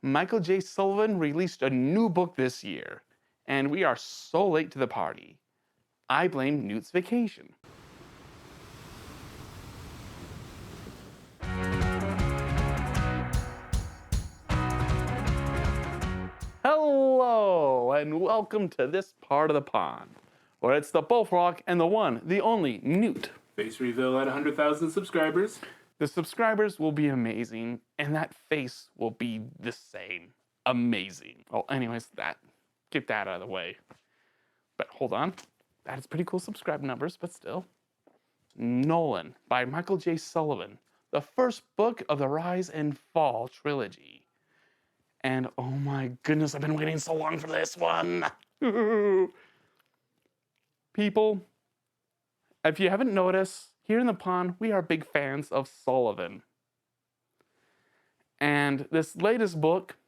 Michael J Sullivan released a new book this year, and we are so late to the party. I blame Newt's vacation. Hello, and welcome to this part of the pond, where it's the Bullfrog and the one, the only, Newt. Face reveal at 100,000 subscribers. The subscribers will be amazing, and that face will be the same. Amazing. Well, anyways, get that out of the way. But hold on. That is pretty cool subscribe numbers, but still. Nolyn by Michael J Sullivan, the first book of the Rise and Fall trilogy. And oh my goodness, I've been waiting so long for this one. People, if you haven't noticed, here in the pond, we are big fans of Sullivan. And this latest book,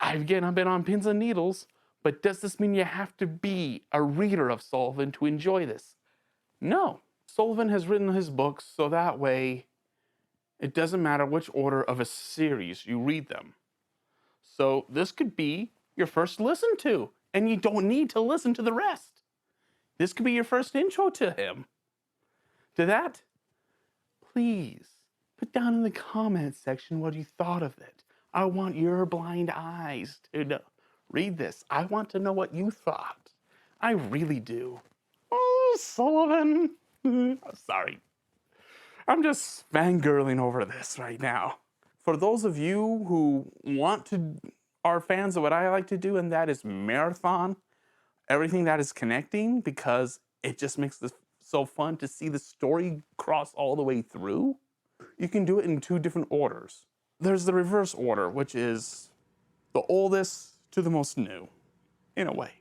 I've been on pins and needles, but does this mean you have to be a reader of Sullivan to enjoy this? No. Sullivan has written his books so that way it doesn't matter which order of a series you read them. So this could be your first listen to, and you don't need to listen to the rest. This could be your first intro to him. To that, please put down in the comments section what you thought of it. I want your blind eyes to read this. I want to know what you thought. I really do. Oh, Sullivan. Sorry. I'm just fangirling over this right now. For those of you who are fans of what I like to do, and that is marathon, everything that is connecting, because it just makes this so fun to see the story cross all the way through. You can do it in two different orders. There's the reverse order, which is the oldest to the most new, in a way.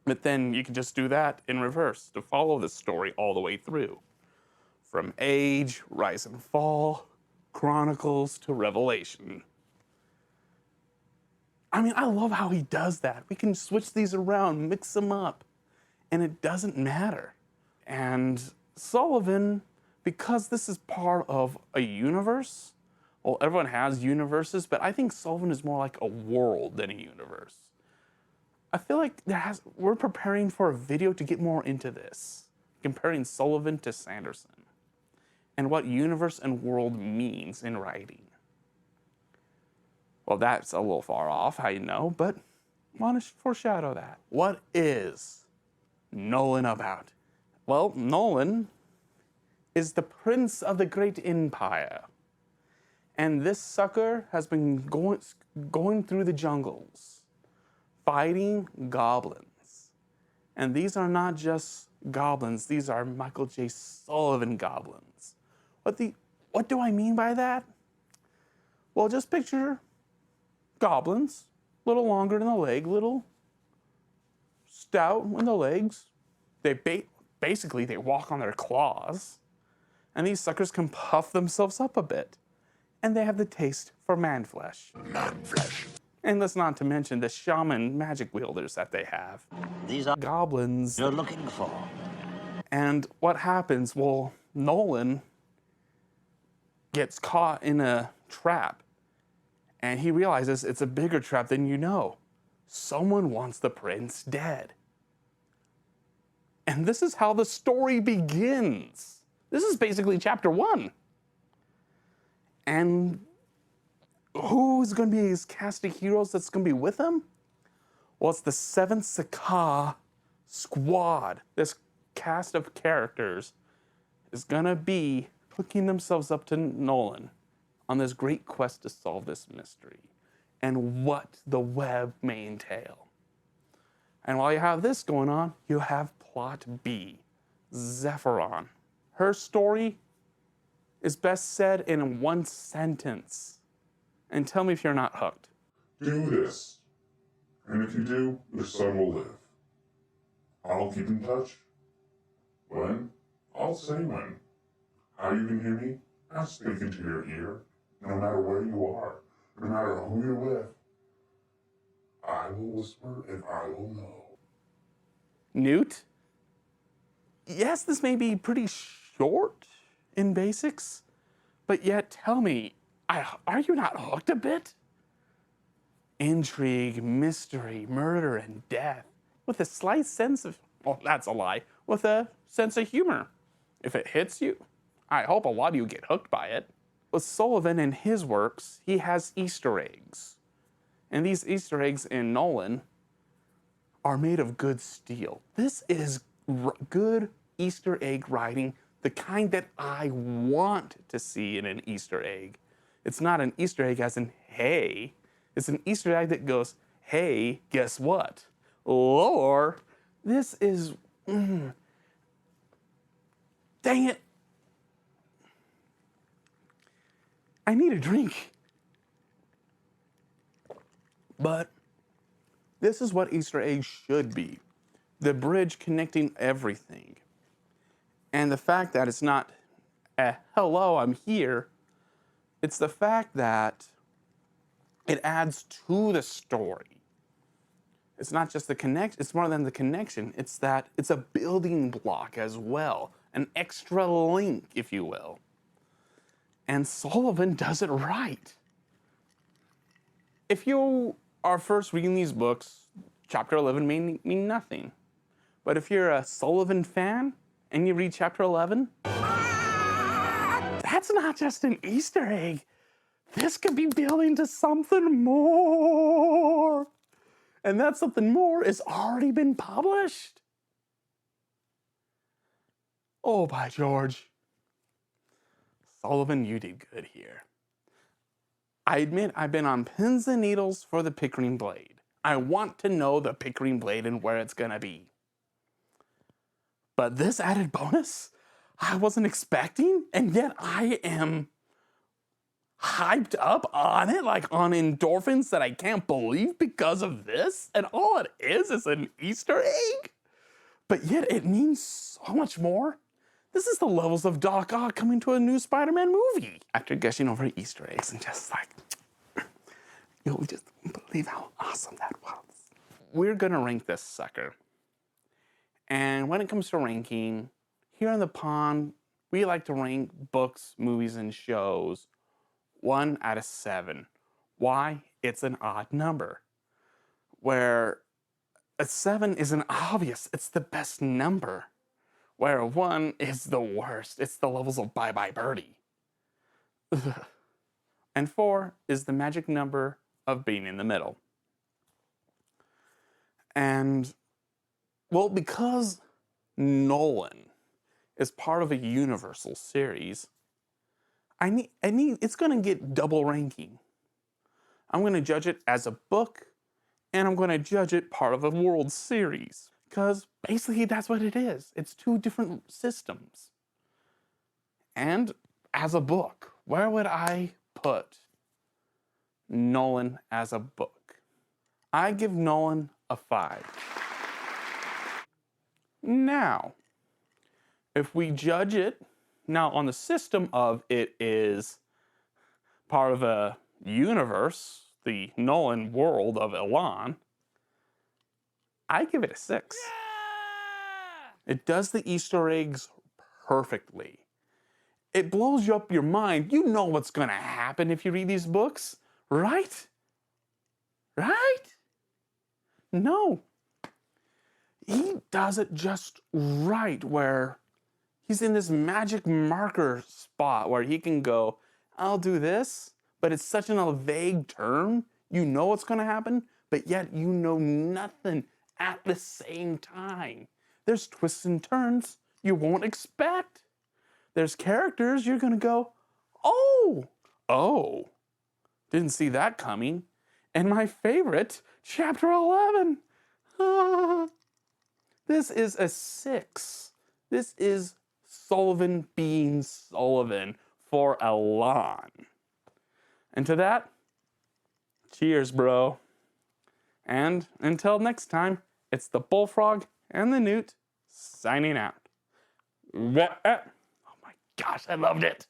But then you can just do that in reverse to follow the story all the way through. From Age, Rise and Fall, Chronicles to Revelation. I mean, I love how he does that. We can switch these around, mix them up, and it doesn't matter. And Sullivan, because this is part of a universe, well, everyone has universes, but I think Sullivan is more like a world than a universe. I feel like we're preparing for a video to get more into this, comparing Sullivan to Sanderson, and what universe and world means in writing. Well, that's a little far off, how you know, but I want to foreshadow that. What is Nolyn about? Well, Nolyn is the prince of the great empire. And this sucker has been going through the jungles, fighting goblins. And these are not just goblins, these are Michael J Sullivan goblins. What do I mean by that? Well, just picture goblins, a little longer than the leg, little stout in the legs. Basically, they walk on their claws. And these suckers can puff themselves up a bit. And they have the taste for man flesh. Man flesh. And let's not to mention the shaman magic wielders that they have. These are goblins you're looking for. And what happens? Well, Nolyn gets caught in a trap. And he realizes it's a bigger trap than you know. Someone wants the prince dead. And this is how the story begins. This is basically chapter 1. And who's going to be his cast of heroes that's going to be with him? Well, it's the 7th Sakah squad. This cast of characters is going to be hooking themselves up to Nolyn on this great quest to solve this mystery and what the web may entail. And while you have this going on, you have plot B, Zephyron. Her story is best said in one sentence. And tell me if you're not hooked. Do this. And if you do, your son will live. I'll keep in touch. When? I'll say when. How you can hear me? I'll speak into your ear. No matter where you are, no matter who you're with. I will whisper and I will know. Newt? Yes, this may be pretty short in basics, but yet tell me, Are you not hooked a bit? Intrigue, mystery, murder, and death, with a slight sense of, well, that's a lie, with a sense of humor. If it hits you, I hope a lot of you get hooked by it. With Sullivan and his works, he has Easter eggs. And these Easter eggs in Nolyn are made of good steel. This is good Easter egg writing, the kind that I want to see in an Easter egg. It's not an Easter egg as in, hey. It's an Easter egg that goes, hey, guess what? Lore, this is, dang it. I need a drink. But this is what Easter eggs should be. The bridge connecting everything. And the fact that it's not, hello, I'm here. It's the fact that it adds to the story. It's not just the connection, it's more than the connection. It's that it's a building block as well, an extra link, if you will. And Sullivan does it right. If you are first reading these books, chapter 11 may mean nothing. But if you're a Sullivan fan and you read chapter 11, that's not just an Easter egg. This could be building to something more. And that something more has already been published. Oh, by George. Sullivan, you did good here. I admit I've been on pins and needles for the Pickering Blade. I want to know the Pickering Blade and where it's gonna be. But this added bonus, I wasn't expecting, and yet I am hyped up on it, like on endorphins that I can't believe because of this. And all it is an Easter egg. But yet it means so much more. This is the levels of Doc Ock coming to a new Spider-Man movie. After gushing over Easter eggs and just like, you'll just believe how awesome that was. We're gonna rank this sucker. And when it comes to ranking, here in the pond, we like to rank books, movies, and shows 1 out of 7. Why? It's an odd number. Where a 7 is an obvious, it's the best number. Where a 1 is the worst. It's the levels of Bye Bye Birdie. Ugh. And 4 is the magic number of being in the middle. And, well, because Nolyn is part of a universal series, it's gonna get double ranking. I'm gonna judge it as a book, and I'm gonna judge it part of a world series. Because basically that's what it is. It's 2 different systems. And as a book, where would I put Nolyn as a book? I give Nolyn a 5. Now, if we judge it, now on the system of it is part of a universe, the Nolyn world of Elan, I give it a 6. Yeah! It does the Easter eggs perfectly. It blows you up your mind. You know what's gonna happen if you read these books, right? Right? No. He does it just right, where he's in this magic marker spot where he can go, I'll do this, but it's such a vague term. You know what's gonna happen, but yet you know nothing at the same time. There's twists and turns you won't expect. There's characters you're gonna go, oh, didn't see that coming. And my favorite, chapter 11. This is a 6. This is Sullivan being Sullivan for Elan. And to that, cheers, bro. And until next time, it's the Bullfrog and the Newt signing out. Oh my gosh, I loved it.